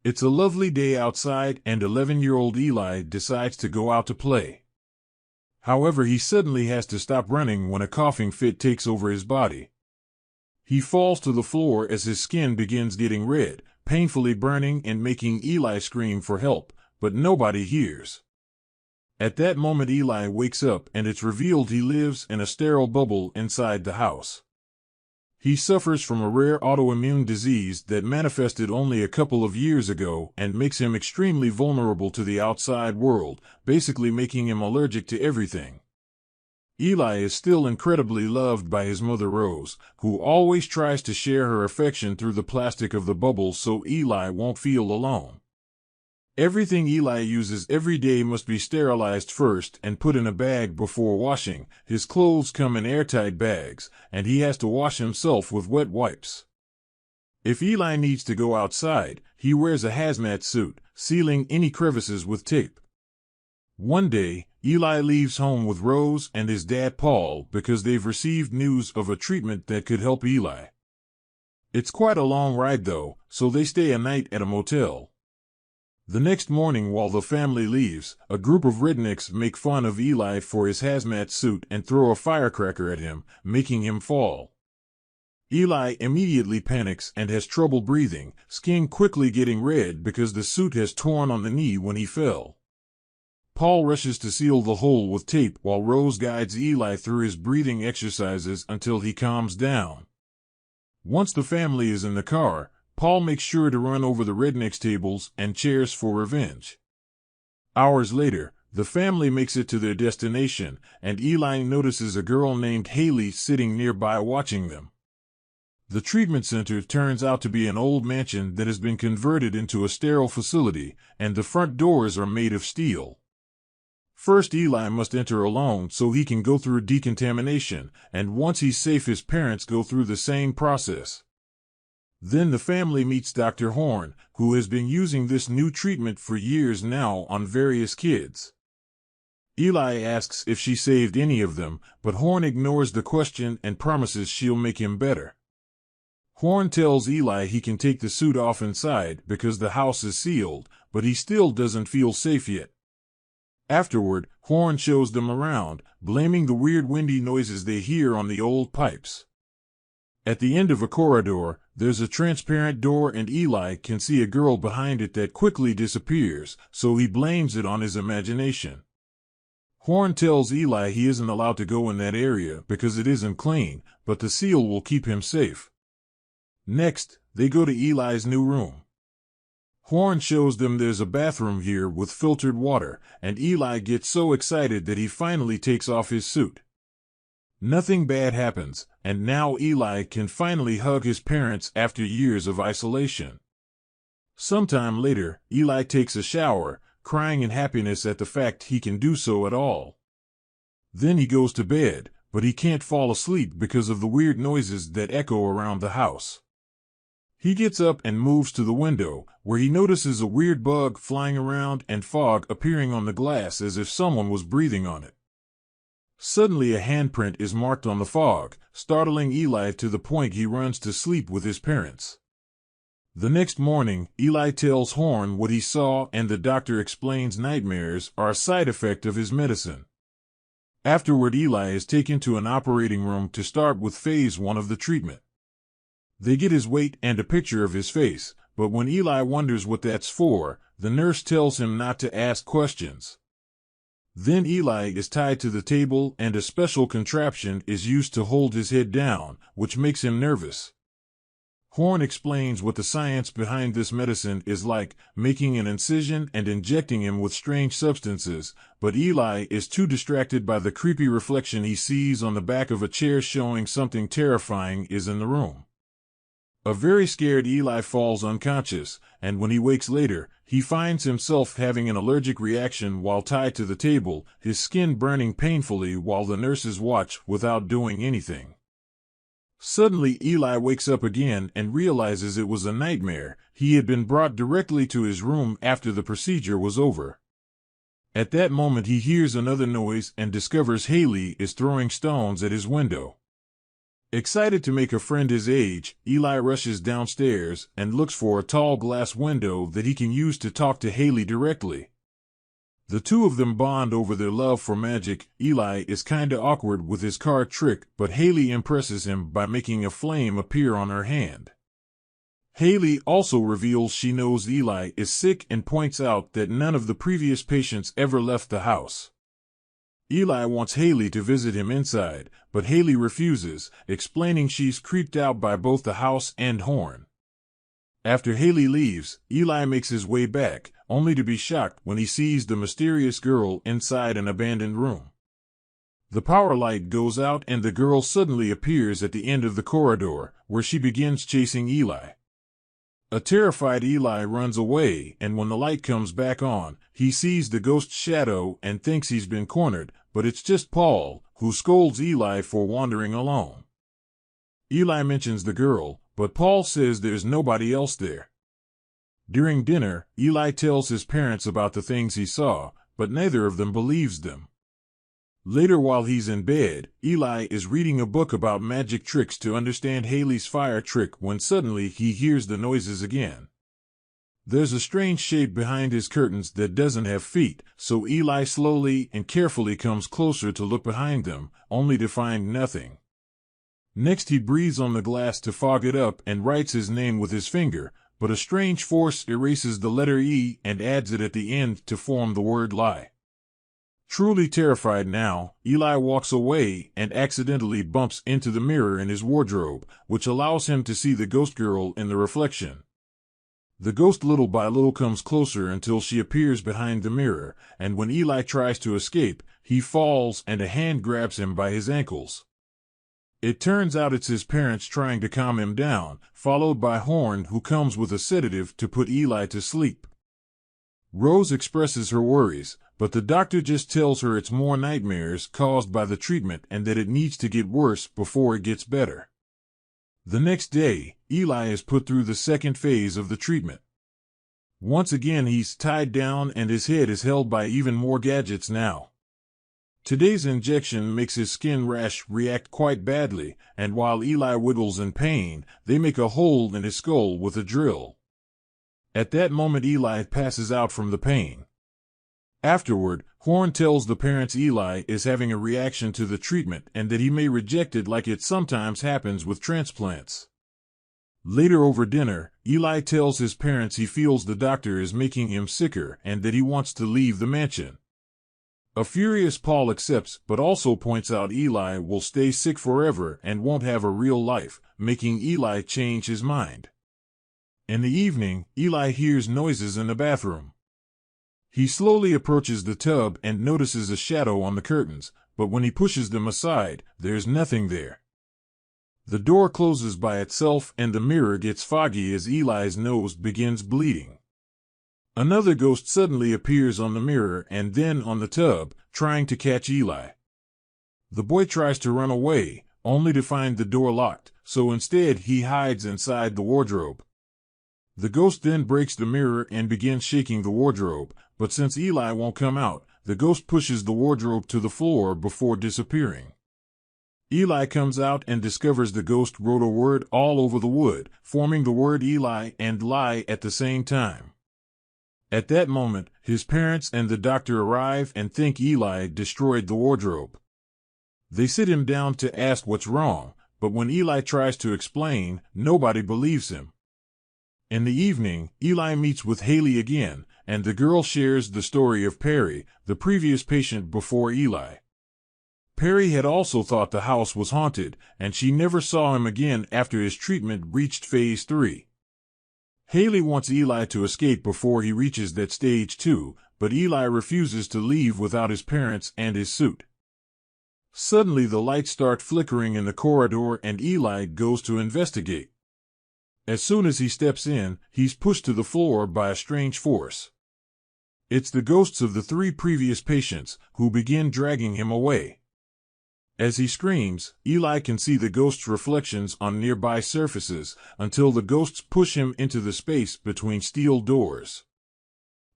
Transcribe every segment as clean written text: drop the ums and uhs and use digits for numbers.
It's a lovely day outside and 11-year-old Eli decides to go out to play. However, he suddenly has to stop running when a coughing fit takes over his body. He falls to the floor as his skin begins getting red, painfully burning and making Eli scream for help, but nobody hears. At that moment Eli wakes up and it's revealed he lives in a sterile bubble inside the house. He suffers from a rare autoimmune disease that manifested only a couple of years ago and makes him extremely vulnerable to the outside world, basically making him allergic to everything. Eli is still incredibly loved by his mother Rose, who always tries to share her affection through the plastic of the bubble so Eli won't feel alone. Everything Eli uses every day must be sterilized first and put in a bag before washing. His clothes come in airtight bags, and he has to wash himself with wet wipes. If Eli needs to go outside, he wears a hazmat suit, sealing any crevices with tape. One day, Eli leaves home with Rose and his dad Paul because they've received news of a treatment that could help Eli. It's quite a long ride though, so they stay a night at a motel. The next morning while the family leaves, a group of rednecks make fun of Eli for his hazmat suit and throw a firecracker at him, making him fall. Eli immediately panics and has trouble breathing, skin quickly getting red because the suit has torn on the knee when he fell. Paul rushes to seal the hole with tape while Rose guides Eli through his breathing exercises until he calms down. Once the family is in the car, Paul makes sure to run over the rednecks' tables and chairs for revenge. Hours later, the family makes it to their destination, and Eli notices a girl named Haley sitting nearby watching them. The treatment center turns out to be an old mansion that has been converted into a sterile facility, and the front doors are made of steel. First, Eli must enter alone so he can go through decontamination, and once he's safe his parents go through the same process. Then the family meets Dr. Horn, who has been using this new treatment for years now on various kids. Eli asks if she saved any of them, but Horn ignores the question and promises she'll make him better. Horn tells Eli he can take the suit off inside because the house is sealed, but he still doesn't feel safe yet. Afterward, Horn shows them around, blaming the weird windy noises they hear on the old pipes. At the end of a corridor, there's a transparent door and Eli can see a girl behind it that quickly disappears, so he blames it on his imagination. Horn tells Eli he isn't allowed to go in that area because it isn't clean, but the seal will keep him safe. Next, they go to Eli's new room. Horn shows them there's a bathroom here with filtered water, and Eli gets so excited that he finally takes off his suit. Nothing bad happens, and now Eli can finally hug his parents after years of isolation. Sometime later, Eli takes a shower, crying in happiness at the fact he can do so at all. Then he goes to bed, but he can't fall asleep because of the weird noises that echo around the house. He gets up and moves to the window, where he notices a weird bug flying around and fog appearing on the glass as if someone was breathing on it. Suddenly a handprint is marked on the fog, startling Eli to the point he runs to sleep with his parents. The next morning, Eli tells Horn what he saw and the doctor explains nightmares are a side effect of his medicine. Afterward, Eli is taken to an operating room to start with phase 1 of the treatment. They get his weight and a picture of his face, but when Eli wonders what that's for, the nurse tells him not to ask questions. Then Eli is tied to the table and a special contraption is used to hold his head down, which makes him nervous. Horn explains what the science behind this medicine is like, making an incision and injecting him with strange substances, but Eli is too distracted by the creepy reflection he sees on the back of a chair showing something terrifying is in the room. A very scared Eli falls unconscious, and when he wakes later, he finds himself having an allergic reaction while tied to the table, his skin burning painfully while the nurses watch without doing anything. Suddenly Eli wakes up again and realizes it was a nightmare. He had been brought directly to his room after the procedure was over. At that moment he hears another noise and discovers Haley is throwing stones at his window. Excited to make a friend his age, Eli rushes downstairs and looks for a tall glass window that he can use to talk to Haley directly. The two of them bond over their love for magic. Eli is kinda awkward with his card trick, but Haley impresses him by making a flame appear on her hand. Haley also reveals she knows Eli is sick and points out that none of the previous patients ever left the house. Eli wants Haley to visit him inside, but Haley refuses, explaining she's creeped out by both the house and Horn. After Haley leaves, Eli makes his way back, only to be shocked when he sees the mysterious girl inside an abandoned room. The power light goes out and the girl suddenly appears at the end of the corridor, where she begins chasing Eli. A terrified Eli runs away, and when the light comes back on, he sees the ghost's shadow and thinks he's been cornered, but it's just Paul, who scolds Eli for wandering alone. Eli mentions the girl, but Paul says there's nobody else there. During dinner, Eli tells his parents about the things he saw, but neither of them believes them. Later, while he's in bed, Eli is reading a book about magic tricks to understand Haley's fire trick when suddenly he hears the noises again. There's a strange shape behind his curtains that doesn't have feet, so Eli slowly and carefully comes closer to look behind them, only to find nothing. Next he breathes on the glass to fog it up and writes his name with his finger, but a strange force erases the letter E and adds it at the end to form the word lie. Truly terrified now, Eli walks away and accidentally bumps into the mirror in his wardrobe, which allows him to see the ghost girl in the reflection. The ghost little by little comes closer until she appears behind the mirror, and when Eli tries to escape, he falls and a hand grabs him by his ankles. It turns out it's his parents trying to calm him down, followed by Horn, who comes with a sedative to put Eli to sleep. Rose expresses her worries, but the doctor just tells her it's more nightmares caused by the treatment and that it needs to get worse before it gets better. The next day, Eli is put through the second phase of the treatment. Once again he's tied down and his head is held by even more gadgets now. Today's injection makes his skin rash react quite badly, and while Eli wiggles in pain, they make a hole in his skull with a drill. At that moment Eli passes out from the pain. Afterward, Horn tells the parents Eli is having a reaction to the treatment and that he may reject it like it sometimes happens with transplants. Later over dinner, Eli tells his parents he feels the doctor is making him sicker and that he wants to leave the mansion. A furious Paul accepts but also points out Eli will stay sick forever and won't have a real life, making Eli change his mind. In the evening, Eli hears noises in the bathroom. He slowly approaches the tub and notices a shadow on the curtains, but when he pushes them aside, there's nothing there. The door closes by itself and the mirror gets foggy as Eli's nose begins bleeding. Another ghost suddenly appears on the mirror and then on the tub, trying to catch Eli. The boy tries to run away, only to find the door locked, so instead he hides inside the wardrobe. The ghost then breaks the mirror and begins shaking the wardrobe, but since Eli won't come out, the ghost pushes the wardrobe to the floor before disappearing. Eli comes out and discovers the ghost wrote a word all over the wood, forming the word Eli and lie at the same time. At that moment, his parents and the doctor arrive and think Eli destroyed the wardrobe. They sit him down to ask what's wrong, but when Eli tries to explain, nobody believes him. In the evening, Eli meets with Haley again, and the girl shares the story of Perry, the previous patient before Eli. Perry had also thought the house was haunted, and she never saw him again after his treatment reached phase 3. Haley wants Eli to escape before he reaches that stage 2, but Eli refuses to leave without his parents and his suit. Suddenly the lights start flickering in the corridor and Eli goes to investigate. As soon as he steps in, he's pushed to the floor by a strange force. It's the ghosts of the 3 previous patients, who begin dragging him away. As he screams, Eli can see the ghosts' reflections on nearby surfaces, until the ghosts push him into the space between steel doors.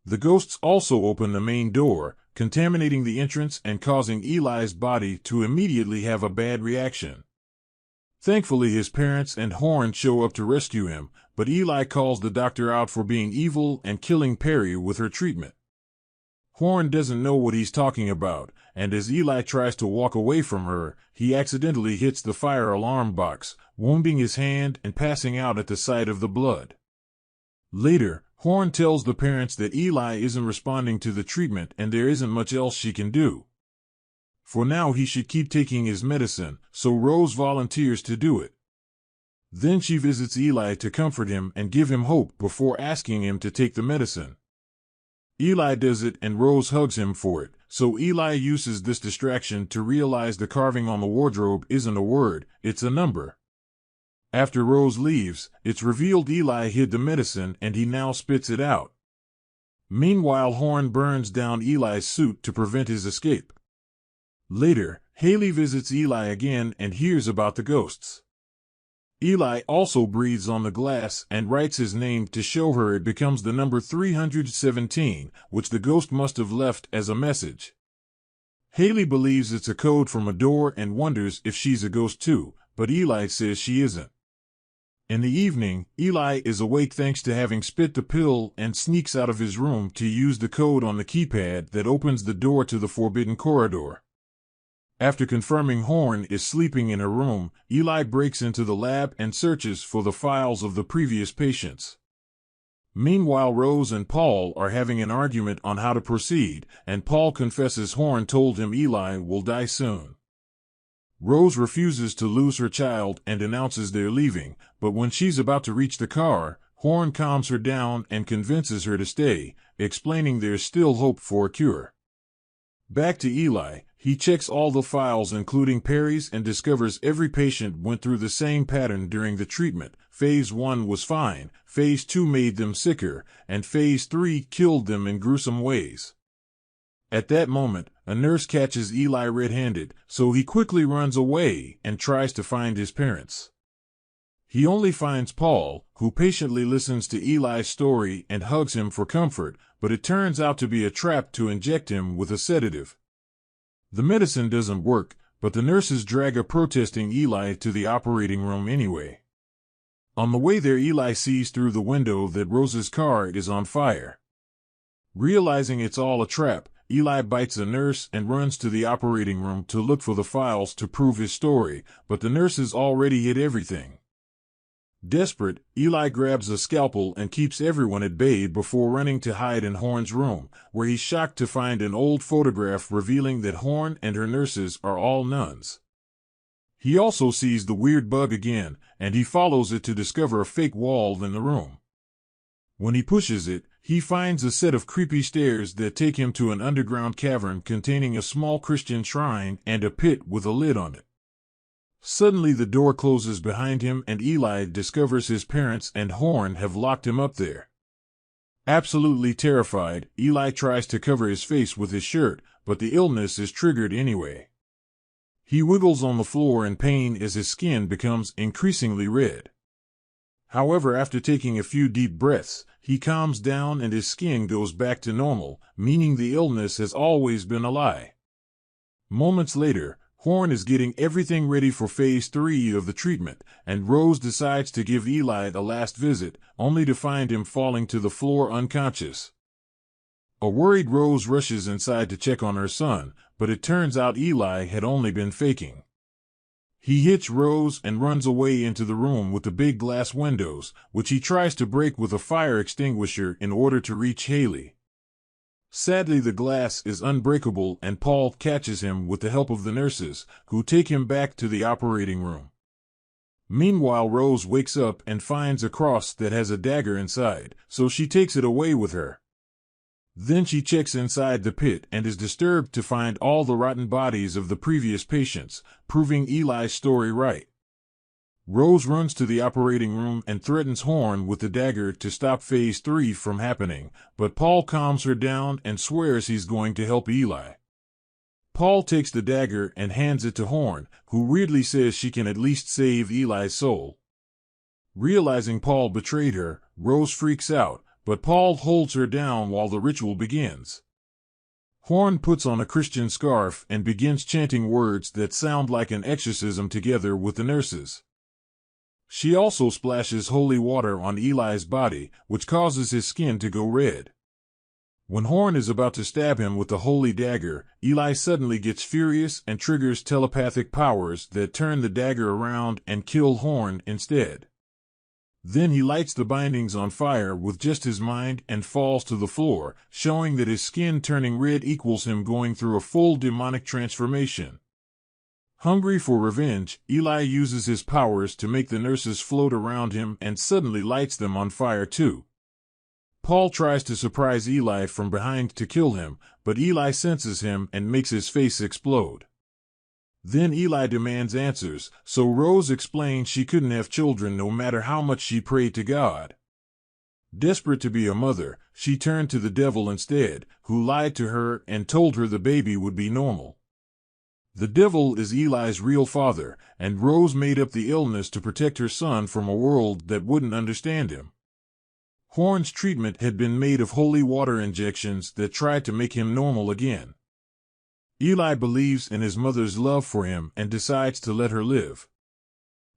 The ghosts also open the main door, contaminating the entrance and causing Eli's body to immediately have a bad reaction. Thankfully, his parents and Horn show up to rescue him, but Eli calls the doctor out for being evil and killing Perry with her treatment. Horn doesn't know what he's talking about, and as Eli tries to walk away from her, he accidentally hits the fire alarm box, wounding his hand and passing out at the sight of the blood. Later, Horn tells the parents that Eli isn't responding to the treatment and there isn't much else she can do. For now, he should keep taking his medicine, so Rose volunteers to do it. Then she visits Eli to comfort him and give him hope before asking him to take the medicine. Eli does it and Rose hugs him for it, so Eli uses this distraction to realize the carving on the wardrobe isn't a word, it's a number. After Rose leaves, it's revealed Eli hid the medicine and he now spits it out. Meanwhile, Horn burns down Eli's suit to prevent his escape. Later, Haley visits Eli again and hears about the ghosts. Eli also breathes on the glass and writes his name to show her it becomes the number 317, which the ghost must have left as a message. Haley believes it's a code from a door and wonders if she's a ghost too, but Eli says she isn't. In the evening, Eli is awake thanks to having spit the pill and sneaks out of his room to use the code on the keypad that opens the door to the forbidden corridor. After confirming Horn is sleeping in her room, Eli breaks into the lab and searches for the files of the previous patients. Meanwhile, Rose and Paul are having an argument on how to proceed, and Paul confesses Horn told him Eli will die soon. Rose refuses to lose her child and announces they're leaving, but when she's about to reach the car, Horn calms her down and convinces her to stay, explaining there's still hope for a cure. Back to Eli, he checks all the files including Perry's and discovers every patient went through the same pattern during the treatment. Phase 1 was fine, Phase 2 made them sicker, and Phase 3 killed them in gruesome ways. At that moment, a nurse catches Eli red-handed, so he quickly runs away and tries to find his parents. He only finds Paul, who patiently listens to Eli's story and hugs him for comfort, but it turns out to be a trap to inject him with a sedative. The medicine doesn't work, but the nurses drag a protesting Eli to the operating room anyway. On the way there, Eli sees through the window that Rose's car is on fire. Realizing it's all a trap, Eli bites a nurse and runs to the operating room to look for the files to prove his story, but the nurses already hid everything. Desperate, Eli grabs a scalpel and keeps everyone at bay before running to hide in Horn's room, where he's shocked to find an old photograph revealing that Horn and her nurses are all nuns. He also sees the weird bug again, and he follows it to discover a fake wall in the room. When he pushes it, he finds a set of creepy stairs that take him to an underground cavern containing a small Christian shrine and a pit with a lid on it. Suddenly the door closes behind him and Eli discovers his parents and Horn have locked him up there. Absolutely terrified, Eli tries to cover his face with his shirt, but the illness is triggered anyway. He wiggles on the floor in pain as his skin becomes increasingly red. However, after taking a few deep breaths, he calms down and his skin goes back to normal, meaning the illness has always been a lie. Moments later, Horn is getting everything ready for Phase 3 of the treatment, and Rose decides to give Eli a last visit, only to find him falling to the floor unconscious. A worried Rose rushes inside to check on her son, but it turns out Eli had only been faking. He hits Rose and runs away into the room with the big glass windows, which he tries to break with a fire extinguisher in order to reach Haley. Sadly, the glass is unbreakable and Paul catches him with the help of the nurses, who take him back to the operating room. Meanwhile, Rose wakes up and finds a cross that has a dagger inside, so she takes it away with her. Then she checks inside the pit and is disturbed to find all the rotten bodies of the previous patients, proving Eli's story right. Rose runs to the operating room and threatens Horn with the dagger to stop Phase 3 from happening, but Paul calms her down and swears he's going to help Eli. Paul takes the dagger and hands it to Horn, who weirdly says she can at least save Eli's soul. Realizing Paul betrayed her, Rose freaks out, but Paul holds her down while the ritual begins. Horn puts on a Christian scarf and begins chanting words that sound like an exorcism together with the nurses. She also splashes holy water on Eli's body, which causes his skin to go red. When Horn is about to stab him with the holy dagger, Eli suddenly gets furious and triggers telepathic powers that turn the dagger around and kill Horn instead. Then he lights the bindings on fire with just his mind and falls to the floor, showing that his skin turning red equals him going through a full demonic transformation. Hungry for revenge, Eli uses his powers to make the nurses float around him and suddenly lights them on fire too. Paul tries to surprise Eli from behind to kill him, but Eli senses him and makes his face explode. Then Eli demands answers, so Rose explains she couldn't have children no matter how much she prayed to God. Desperate to be a mother, she turned to the devil instead, who lied to her and told her the baby would be normal. The devil is Eli's real father, and Rose made up the illness to protect her son from a world that wouldn't understand him. Horn's treatment had been made of holy water injections that tried to make him normal again. Eli believes in his mother's love for him and decides to let her live.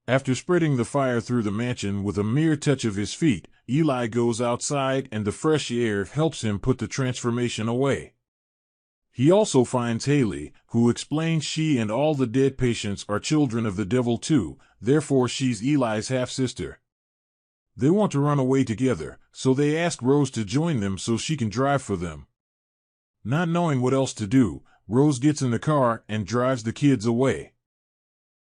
After spreading the fire through the mansion with a mere touch of his feet, Eli goes outside and the fresh air helps him put the transformation away. He also finds Haley, who explains she and all the dead patients are children of the devil too, therefore she's Eli's half-sister. They want to run away together, so they ask Rose to join them so she can drive for them. Not knowing what else to do, Rose gets in the car and drives the kids away.